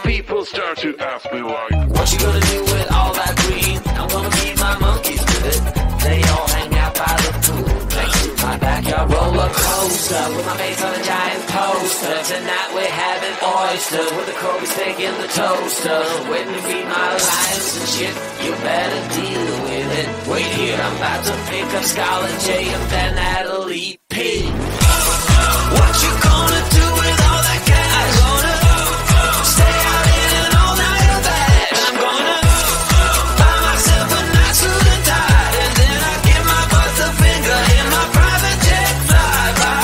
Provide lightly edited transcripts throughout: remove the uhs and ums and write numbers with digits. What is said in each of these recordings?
people start to ask me like, what you gonna do with all that green? I'm gonna feed my monkeys with it. They all hang out by the pool next to my backyard roller coaster with my face on a giant poster. Tonight we're having oysters with the Kobe steak in the toaster. Waiting to feed my lions and shit. You better deal with it. Wait here, I'm about to pick up Scarlet J and then Natalie P. What you gonna do with all that cash? Gonna stay out in an all-nighter bed. I'm gonna buy myself a nice suit and tie, and then I give my butt the finger in my private jet flyby.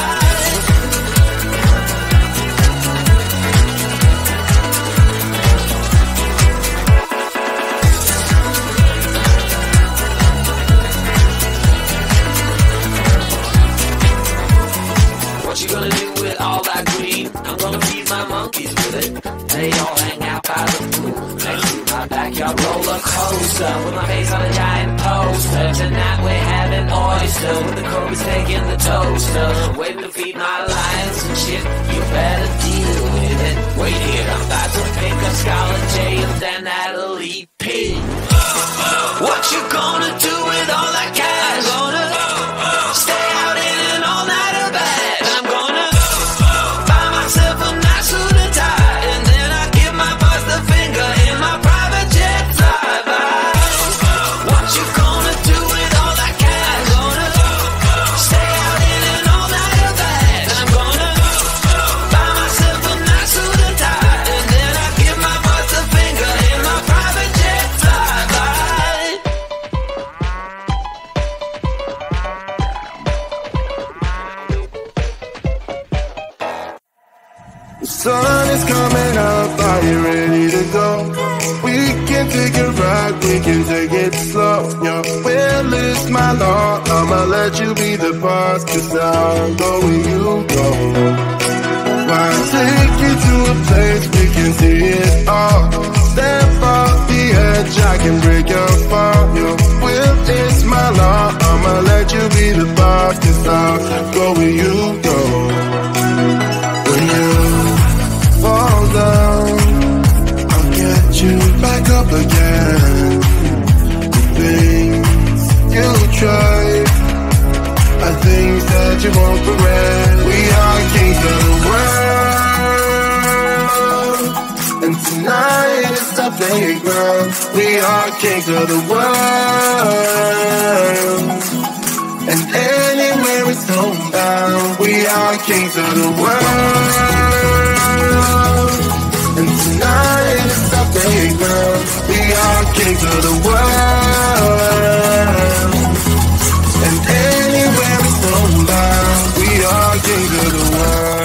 What you gonna do with all that green? I'm gonna feed my monkeys with it. They all hang out by the pool next to my backyard roller coaster with my face on a giant poster. Tonight we're having oyster with the Kobe steak in the toaster. Waiting to feed my lions and shit. You better deal with it. Wait here, I'm about to pick up Scarlet J and then Natalie P. What you gonna do with all that cash? Gonna stay out in an all-nighter bed. I'm gonna buy myself a nice suit and tie, and then I give my boss the finger in my private jet flyby. What you gonna do with all that cash? Gonna stay out in an all-nighter bed. I'm gonna buy myself a nice suit and tie, and then I give my boss the finger in my private jet flyby. The sun is coming up, are you ready to go? We can take a ride, we can take it slow. Your will is my law, I'ma let you be the boss, 'cause I'll go where you go. I'll take you to a place we can see it all. Step off the edge, I can break your fall. Your will is my law, I'ma let you be the boss, 'cause I'll go where you go. When you fall down, I'll get you back up again. The things you tried are things that you won't regret. We are kings of the world, and tonight is our playground. We are kings of the world, and anywhere it's homebound. We are kings of the world, and tonight is our playground. We are kings of the world, and anywhere it's homebound. We are kings of the world.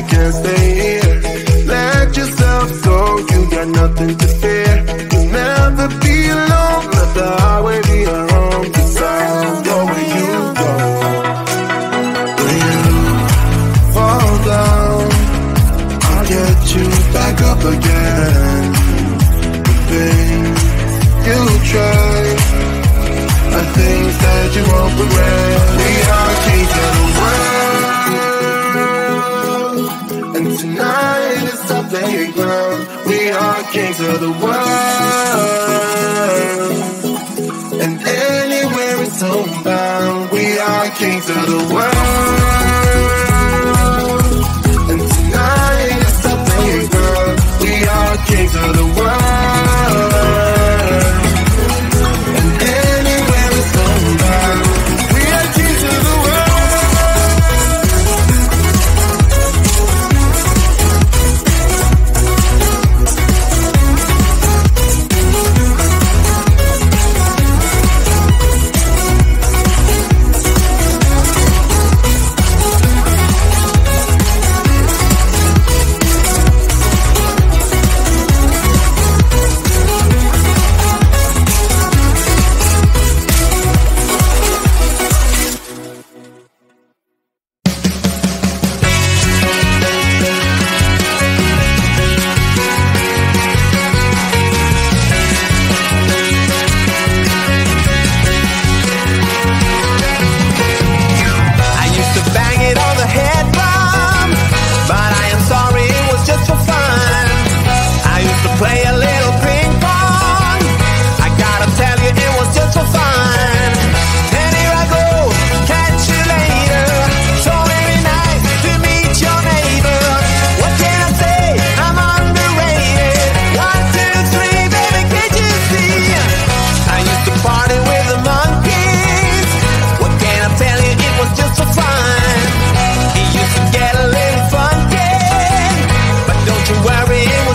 Can't stay here. Let yourself go, you got nothing to fear. You'll never be alone, let the highway be your home, 'cause I'll go where you go. When you fall down, I'll get you back up again. The things you tried are things that you won't regret. We are kings of the world, and tonight is our playground. We are kings of the world, and anywhere it's homebound. We are kings of the world, and tonight is our playground. We are kings of the world, and anywhere it's homebound. We are kings of the world.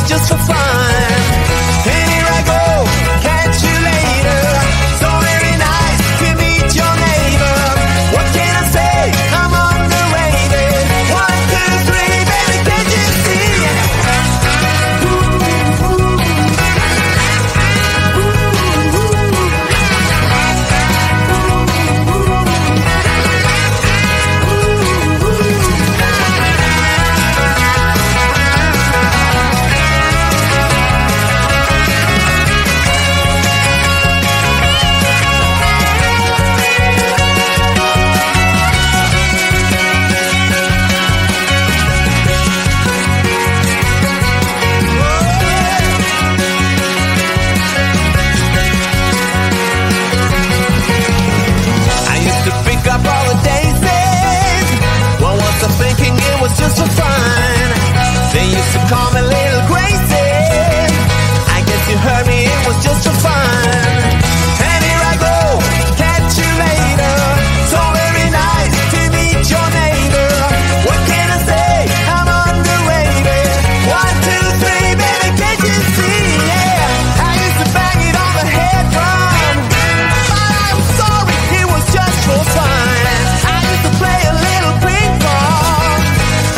was just for fun. And here I go, catch you later. So very nice to meet your neighbor. What can I say? I'm underrated. 1, 2, 3, baby, can't you see? Thinking it was just for fun. They used to call me Little Gracie. I guess you heard me, it was just for fun. And here I go, catch you later. So very nice to meet your neighbor. What can I say? I'm underrated. 1, 2, 3, baby, can't you see? Yeah, I used to bang it on the head drum. But I'm sorry, it was just for fun. I used to play a little ping pong.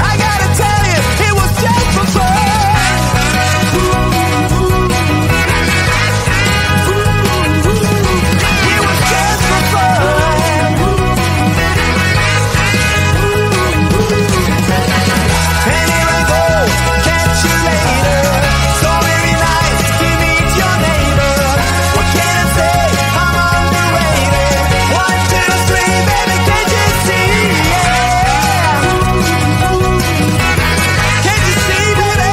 I gotta tell you, it was just for fun. It was just for fun. And here I go, catch you later. So very nice to meet your neighbor. What can I say? I'm underrated. 1, 2, 3, baby, can't you see? Yeah. Can't you see, baby?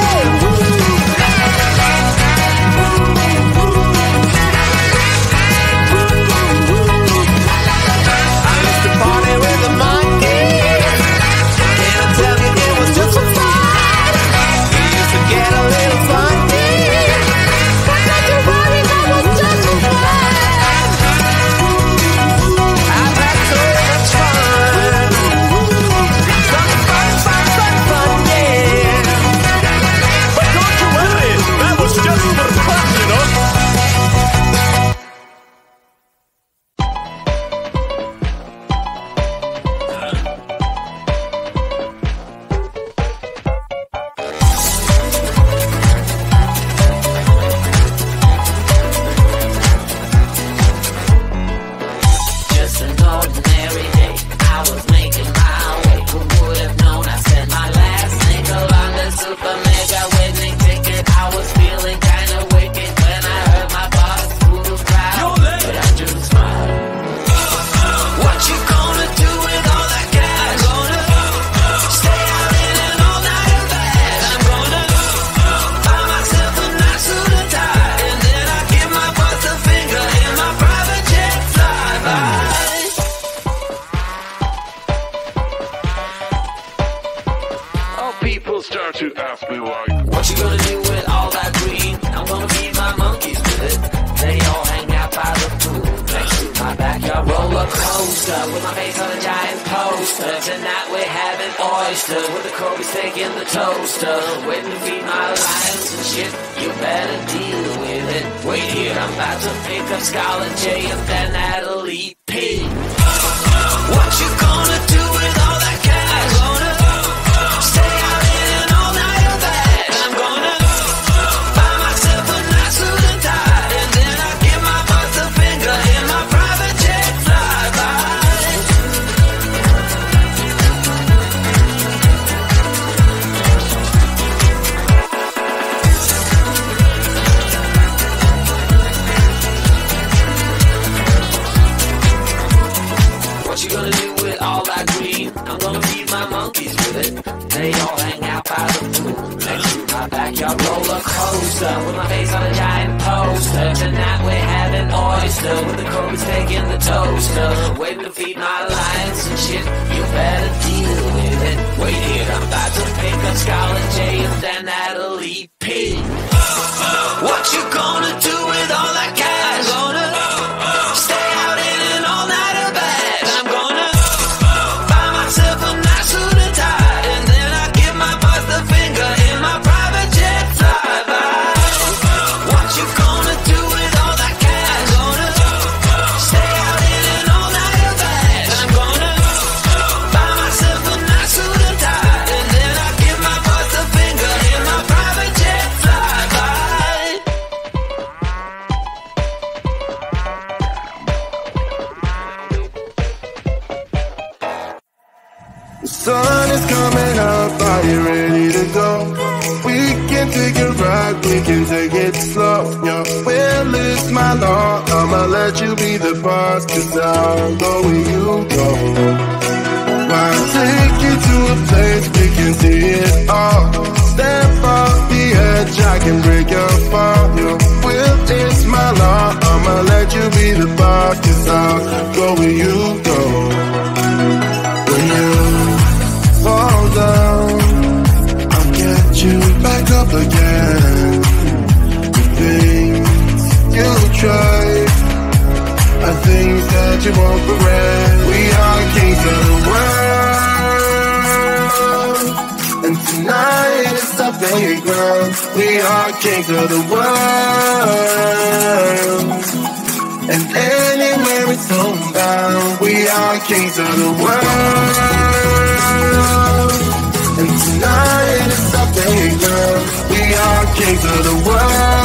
I used to party with the monkeys. Can I tell you it was just for fun? We used to get a little funky. But not to worry, that was just for fun. I've had so much fun. Some fun, yeah. But don't you worry, that was just for fun, you know? Just an ordinary day, I was making my way. Who would have known I said my last nickel on the super mega winning ticket? I was feeling kinda wicked when I heard my boss through the crowd, but I just smiled. What you gonna do with all that cash? Gonna stay out in an all-nighter bag. I'm gonna buy myself a nice suit and tie, and then I give my boss a finger in my private jet flyby. How people start to ask me why. What you gonna do with all that green? I'm gonna feed my monkeys with it. They all hang out by the pool next to my backyard roller coaster with my face on a giant poster. Tonight we're having oysters with the Kobe's taking the toaster. Waiting to feed my lions and shit. You better deal with it. Wait here, I'm about to pick up Scarlett J and then Natalie P. What you gonna do with all that cash? Gonna stay out in an all-nighter bag. I'm gonna buy myself a nice suit and tie, and then I give my boss a finger in my private jet flyby. What you gonna do with all that green? I'm gonna feed my monkeys with it. They all hang out by the pool next to my backyard roller coaster with my face on a giant poster. Tonight we're having oyster with the Kobe's taking the toaster. Waiting to feed my lions and shit. You better deal with it. Wait here, I'm about to pick up Scarlett J and then Natalie P. What you gonna do with all that cash? Gonna stay out in an all-nighter bag. I'm gonna buy myself a nice suit and tie, and then I give my boss the finger in my private jet flyby. right, we can take it slow. Your will is my law. I'ma let you be the boss, 'cause I'll go where you go. I'll take you to a place we can see it all. Step off the edge, I can break your fall. Your will is my law. I'ma let you be the boss, 'cause I'll go where you go. When you fall down, I'll get you back up again. The things you try are things that you won't regret. We are kings of the world, and tonight is our playground. We are kings of the world, and anywhere it's homebound. We are kings of the world, and tonight is our playground. We are kings of the world.